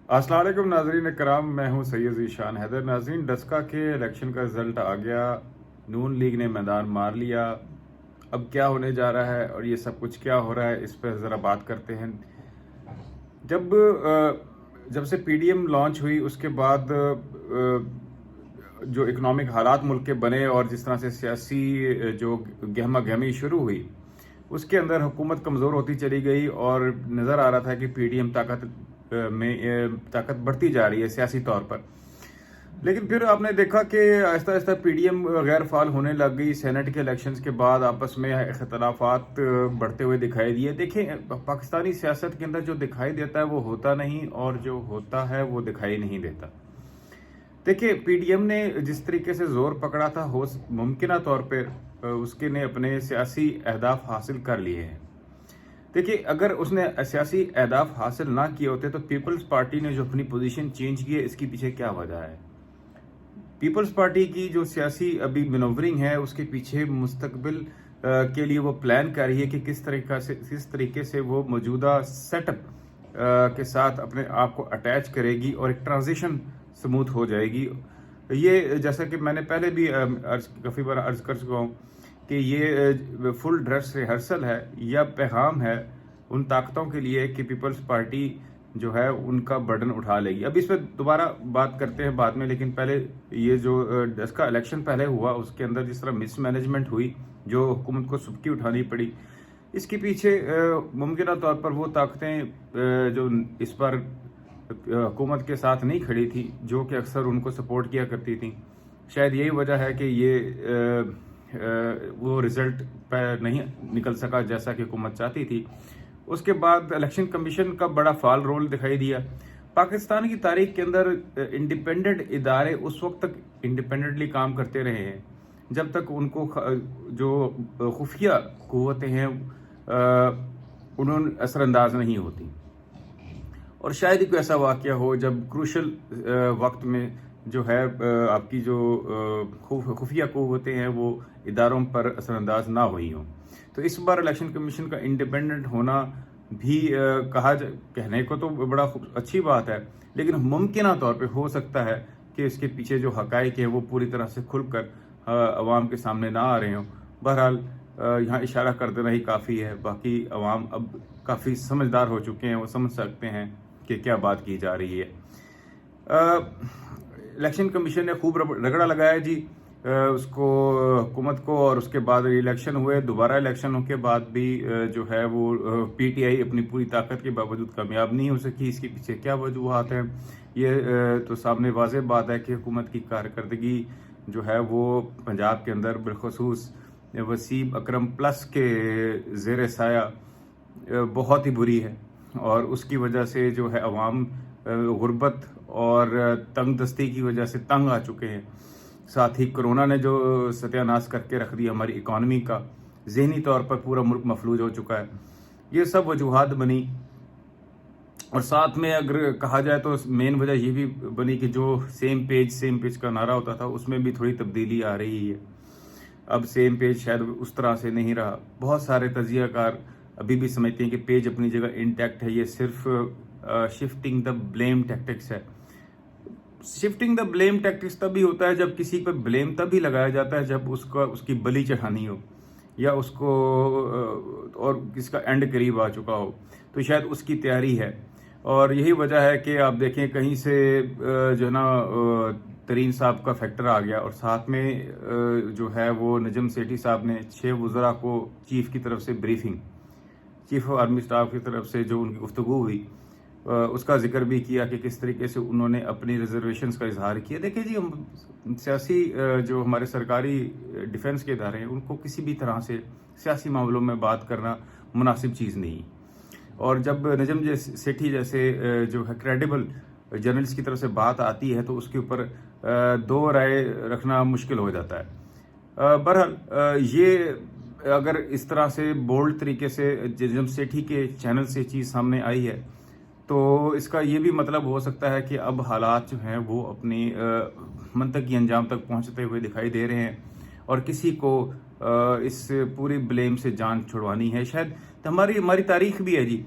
السلام علیکم ناظرین کرام، میں ہوں سید ذیشان حیدر۔ ناظرین، ڈسکا کے الیکشن کا رزلٹ آ گیا، نون لیگ نے میدان مار لیا۔ اب کیا ہونے جا رہا ہے اور یہ سب کچھ کیا ہو رہا ہے، اس پہ ذرا بات کرتے ہیں۔ جب سے پی ڈی ایم لانچ ہوئی اس کے بعد جو اکنامک حالات ملک کے بنے اور جس طرح سے سیاسی جو گہما گہمی شروع ہوئی، اس کے اندر حکومت کمزور ہوتی چلی گئی اور نظر آ رہا تھا کہ پی ڈی ایم طاقت بڑھتی جا رہی ہے سیاسی طور پر۔ لیکن پھر آپ نے دیکھا کہ آہستہ آہستہ پی ڈی ایم غیر فعال ہونے لگ گئی۔ سینٹ کے الیکشنز کے بعد آپس میں اختلافات بڑھتے ہوئے دکھائی دیے۔ دیکھیں، پاکستانی سیاست کے اندر جو دکھائی دیتا ہے وہ ہوتا نہیں، اور جو ہوتا ہے وہ دکھائی نہیں دیتا۔ دیکھیں، پی ڈی ایم نے جس طریقے سے زور پکڑا تھا، ممکنہ طور پر اس کے نے اپنے سیاسی اہداف حاصل کر لیے ہیں۔ دیکھیے، اگر اس نے سیاسی اہداف حاصل نہ کیے ہوتے تو پیپلز پارٹی نے جو اپنی پوزیشن چینج کی ہے، اس کے پیچھے کیا وجہ ہے؟ پیپلز پارٹی کی جو سیاسی ابھی مینوورنگ ہے، اس کے پیچھے مستقبل کے لیے وہ پلان کر رہی ہے کہ کس طریقے سے وہ موجودہ سیٹ اپ کے ساتھ اپنے آپ کو اٹیچ کرے گی اور ایک ٹرانزیشن سموتھ ہو جائے گی۔ یہ جیسا کہ میں نے پہلے بھی کافی بار عرض کر چکا ہوں کہ یہ فل ڈریس ریہرسل ہے یا پیغام ہے ان طاقتوں کے لیے کہ پیپلز پارٹی جو ہے ان کا برڈن اٹھا لے گی۔ اب اس پہ دوبارہ بات کرتے ہیں بعد میں، لیکن پہلے یہ جو اس کا الیکشن پہلے ہوا، اس کے اندر جس طرح مس مینجمنٹ ہوئی، جو حکومت کو سبکی اٹھانی پڑی، اس کے پیچھے ممکنہ طور پر وہ طاقتیں جو اس پر حکومت کے ساتھ نہیں کھڑی تھی، جو کہ اکثر ان کو سپورٹ کیا کرتی تھیں، شاید یہی وجہ ہے کہ یہ وہ رزلٹ پہ نہیں نکل سکا جیسا کہ حکومت چاہتی تھی۔ اس کے بعد الیکشن کمیشن کا بڑا فعال رول دکھائی دیا۔ پاکستان کی تاریخ کے اندر انڈیپینڈنٹ ادارے اس وقت تک انڈیپینڈنٹلی کام کرتے رہے ہیں جب تک ان کو جو خفیہ قوتیں ہیں انہوں اثر انداز نہیں ہوتی، اور شاید ہی کوئی ایسا واقعہ ہو جب کروشل وقت میں جو ہے آپ کی جو خفیہ قوتیں ہیں وہ اداروں پر اثر انداز نہ ہوئی ہوں۔ تو اس بار الیکشن کمیشن کا انڈیپینڈنٹ ہونا بھی کہنے کو تو بڑا اچھی بات ہے، لیکن ممکنہ طور پہ ہو سکتا ہے کہ اس کے پیچھے جو حقائق ہیں وہ پوری طرح سے کھل کر عوام کے سامنے نہ آ رہے ہوں۔ بہرحال یہاں اشارہ کر دینا ہی کافی ہے، باقی عوام اب کافی سمجھدار ہو چکے ہیں، وہ سمجھ سکتے ہیں کہ کیا بات کی جا رہی ہے۔ الیکشن کمیشن نے خوب رگڑا لگایا جی اس کو، حکومت کو، اور اس کے بعد ری الیکشن ہوئے۔ دوبارہ الیکشنوں کے بعد بھی جو ہے وہ پی ٹی آئی اپنی پوری طاقت کے باوجود کامیاب نہیں ہو سکی۔ اس کے پیچھے کیا وجوہات ہیں، یہ تو سامنے واضح بات ہے کہ حکومت کی کارکردگی جو ہے وہ پنجاب کے اندر بالخصوص وسیم اکرم پلس کے زیر سایہ بہت ہی بری ہے، اور اس کی وجہ سے جو ہے عوام غربت اور تنگ دستی کی وجہ سے تنگ آ چکے ہیں۔ ساتھ ہی کرونا نے جو ستیہ ناش کر کے رکھ دیا ہماری اکانومی کا، ذہنی طور پر پورا ملک مفلوج ہو چکا ہے۔ یہ سب وجوہات بنی، اور ساتھ میں اگر کہا جائے تو مین وجہ یہ بھی بنی کہ جو سیم پیج کا نعرہ ہوتا تھا اس میں بھی تھوڑی تبدیلی آ رہی ہے۔ اب سیم پیج شاید اس طرح سے نہیں رہا۔ بہت سارے تجزیہ کار ابھی بھی سمجھتے ہیں کہ پیج اپنی جگہ انٹیکٹ ہے، یہ صرف شفٹنگ دا بلیم ٹیکٹکس ہے۔ شفٹنگ دا بلیم ٹیکٹکس تب ہی ہوتا ہے جب کسی پہ بلیم تب ہی لگایا جاتا ہے جب اس کی بلی چڑھانی ہو، یا اس کو اور کس کا اینڈ قریب آ چکا ہو، تو شاید اس کی تیاری ہے۔ اور یہی وجہ ہے کہ آپ دیکھیں کہیں سے جو ہے نا ترین صاحب کا فیکٹر آ گیا، اور ساتھ میں جو ہے وہ نجم سیٹھی صاحب نے 6 وزراء کو چیف کی طرف سے briefing, chief of army staff کی طرف سے جو ان کی گفتگو ہوئی، اس کا ذکر بھی کیا کہ کس طریقے سے انہوں نے اپنی ریزرویشنز کا اظہار کیا۔ دیکھیں جی، ہم سیاسی جو ہمارے سرکاری ڈیفنس کے ادارے ہیں ان کو کسی بھی طرح سے سیاسی معاملوں میں بات کرنا مناسب چیز نہیں، اور جب نجم سیٹھی جیسے جو ہے کریڈیبل جرنلسٹ کی طرف سے بات آتی ہے تو اس کے اوپر دو رائے رکھنا مشکل ہو جاتا ہے۔ بہرحال یہ اگر اس طرح سے بولڈ طریقے سے نجم سیٹھی کے چینل سے چیز سامنے آئی ہے تو اس کا یہ بھی مطلب ہو سکتا ہے کہ اب حالات جو ہیں وہ اپنی منطقی انجام تک پہنچتے ہوئے دکھائی دے رہے ہیں، اور کسی کو اس پوری بلیم سے جان چھڑوانی ہے۔ شاید ہماری تاریخ بھی ہے جی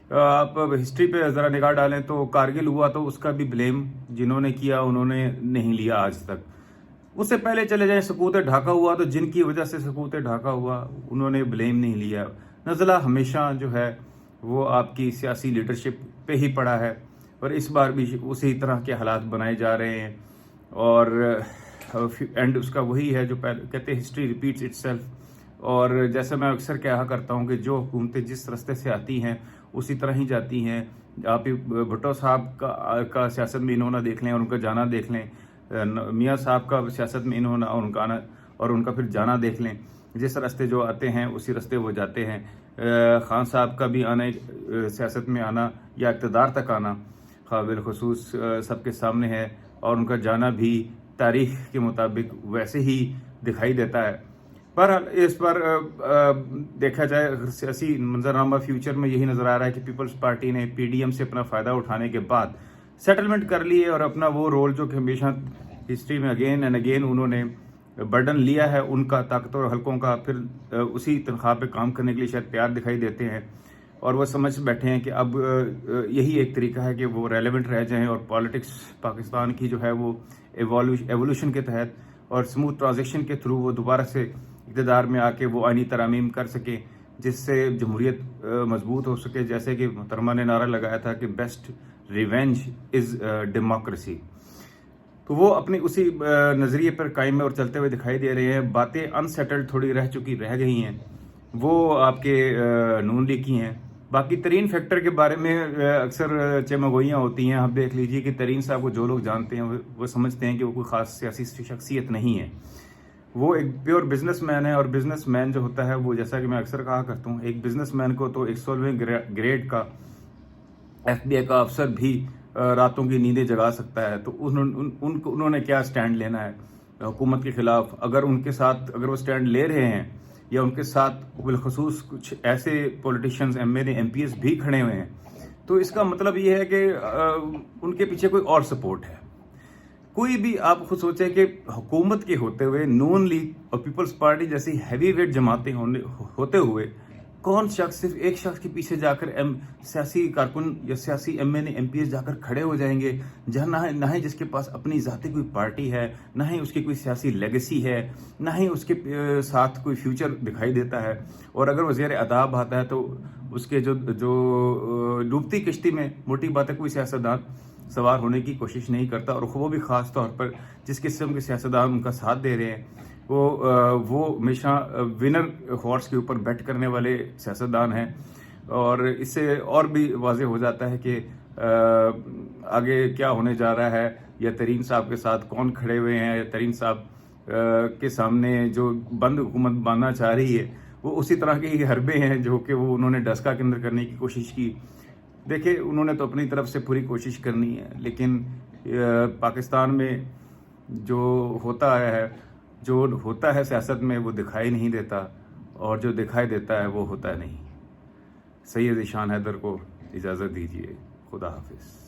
آپ ہسٹری پہ ذرا نگاہ ڈالیں تو کارگل ہوا تو اس کا بھی بلیم جنہوں نے کیا انہوں نے نہیں لیا آج تک. اس سے پہلے چلے جائیں سقوط ڈھاکہ ہوا تو جن کی وجہ سے سقوط ڈھاکہ ہوا انہوں نے بلیم نہیں لیا. نزلہ ہمیشہ جو ہے وہ آپ کی سیاسی لیڈرشپ پہ ہی پڑا ہے اور اس بار بھی اسی طرح کے حالات بنائے جا رہے ہیں اور اینڈ اس کا وہی ہے جو کہتے ہیں ہسٹری ریپیٹس اٹ سیلف. اور جیسا میں اکثر کہا کرتا ہوں کہ جو حکومتیں جس راستے سے آتی ہیں اسی طرح ہی جاتی ہیں. آپ بھٹو صاحب کا سیاست میں انہوں نے دیکھ لیں اور ان کا جانا دیکھ لیں, میاں صاحب کا سیاست میں انہوں نے اور ان کا پھر جانا دیکھ لیں. جس راستے جو آتے ہیں اسی راستے وہ جاتے ہیں. خان صاحب کا بھی آنا سیاست میں آنا یا اقتدار تک آنا قابل خصوص سب کے سامنے ہے اور ان کا جانا بھی تاریخ کے مطابق ویسے ہی دکھائی دیتا ہے. بہرحال اس پر دیکھا جائے سیاسی منظرنامہ فیوچر میں یہی نظر آ رہا ہے کہ پیپلز پارٹی نے پی ڈی ایم سے اپنا فائدہ اٹھانے کے بعد سیٹلمنٹ کر لی ہے اور اپنا وہ رول جو کہ ہمیشہ ہسٹری میں اگین اینڈ اگین انہوں نے برڈن لیا ہے ان کا طاقتور حلقوں کا, پھر اسی تنخواہ پہ کام کرنے کے لیے شاید تیار دکھائی دیتے ہیں اور وہ سمجھ بیٹھے ہیں کہ اب یہی ایک طریقہ ہے کہ وہ ریلیونٹ رہ جائیں اور پالیٹکس پاکستان کی جو ہے وہ ایوولوشن کے تحت اور اسموتھ ٹرانزیکشن کے تھرو وہ دوبارہ سے اقتدار میں آ کے وہ آئینی ترامیم کر سکیں جس سے جمہوریت مضبوط ہو سکے. جیسے کہ محترمہ نے نعرہ لگایا تھا کہ بیسٹ ریونج از ڈیموکریسی, تو وہ اپنی اسی نظریے پر قائم اور چلتے ہوئے دکھائی دے رہے ہیں. باتیں انسیٹلڈ تھوڑی رہ گئی ہیں وہ آپ کے نون لیگ کی ہیں. باقی ترین فیکٹر کے بارے میں اکثر چمگوئیاں ہوتی ہیں. آپ دیکھ لیجئے کہ ترین صاحب کو جو لوگ جانتے ہیں وہ سمجھتے ہیں کہ وہ کوئی خاص سیاسی شخصیت نہیں ہے, وہ ایک پیور بزنس مین ہے. اور بزنس مین جو ہوتا ہے وہ جیسا کہ میں اکثر کہا کرتا ہوں ایک بزنس مین کو تو 116ویں گریڈ کا ایف بی آئی کا افسر بھی راتوں کی نیندیں جگا سکتا ہے. تو انہوں نے کیا سٹینڈ لینا ہے حکومت کے خلاف؟ اگر وہ سٹینڈ لے رہے ہیں یا ان کے ساتھ بالخصوص کچھ ایسے politicians M L A M P S بھی کھڑے ہوئے ہیں تو اس کا مطلب یہ ہے کہ ان کے پیچھے کوئی اور سپورٹ ہے. کوئی بھی آپ خود سوچیں کہ حکومت کے ہوتے ہوئے نون لیگ اور پیپلز پارٹی جیسی ہیوی ویٹ جماعتیں ہوتے ہوئے کون شخص صرف ایک شخص کے پیچھے جا کر سیاسی کارکن یا سیاسی M N A M P S جا کر کھڑے ہو جائیں گے جہاں نہ ہی جس کے پاس اپنی ذاتی کوئی پارٹی ہے, نہ ہی اس کی کوئی سیاسی لیگیسی ہے, نہ ہی اس کے ساتھ کوئی فیوچر دکھائی دیتا ہے. اور اگر وزیر اعظم آتا ہے تو اس کے جو ڈوبتی کشتی میں موٹی بات ہے کوئی سیاستدان سوار ہونے کی کوشش نہیں کرتا. اور وہ بھی خاص طور پر جس قسم کے سیاستدان ان کا ساتھ دے رہے ہیں وہ ہمیشہ ونر ہارس کے اوپر بیٹ کرنے والے سیاستدان ہیں. اور اس سے اور بھی واضح ہو جاتا ہے کہ آگے کیا ہونے جا رہا ہے, یا ترین صاحب کے ساتھ کون کھڑے ہوئے ہیں, یا ترین صاحب کے سامنے جو بند حکومت باندھنا چاہ رہی ہے وہ اسی طرح کے ہی حربے ہیں جو کہ وہ انہوں نے ڈسکا کے اندر کرنے کی کوشش کی. دیکھیں انہوں نے تو اپنی طرف سے پوری کوشش کرنی ہے, لیکن پاکستان میں جو ہوتا ہے سیاست میں وہ دکھائی نہیں دیتا, اور جو دکھائی دیتا ہے وہ ہوتا نہیں. سید ذیشان حیدر کو اجازت دیجیے. خدا حافظ.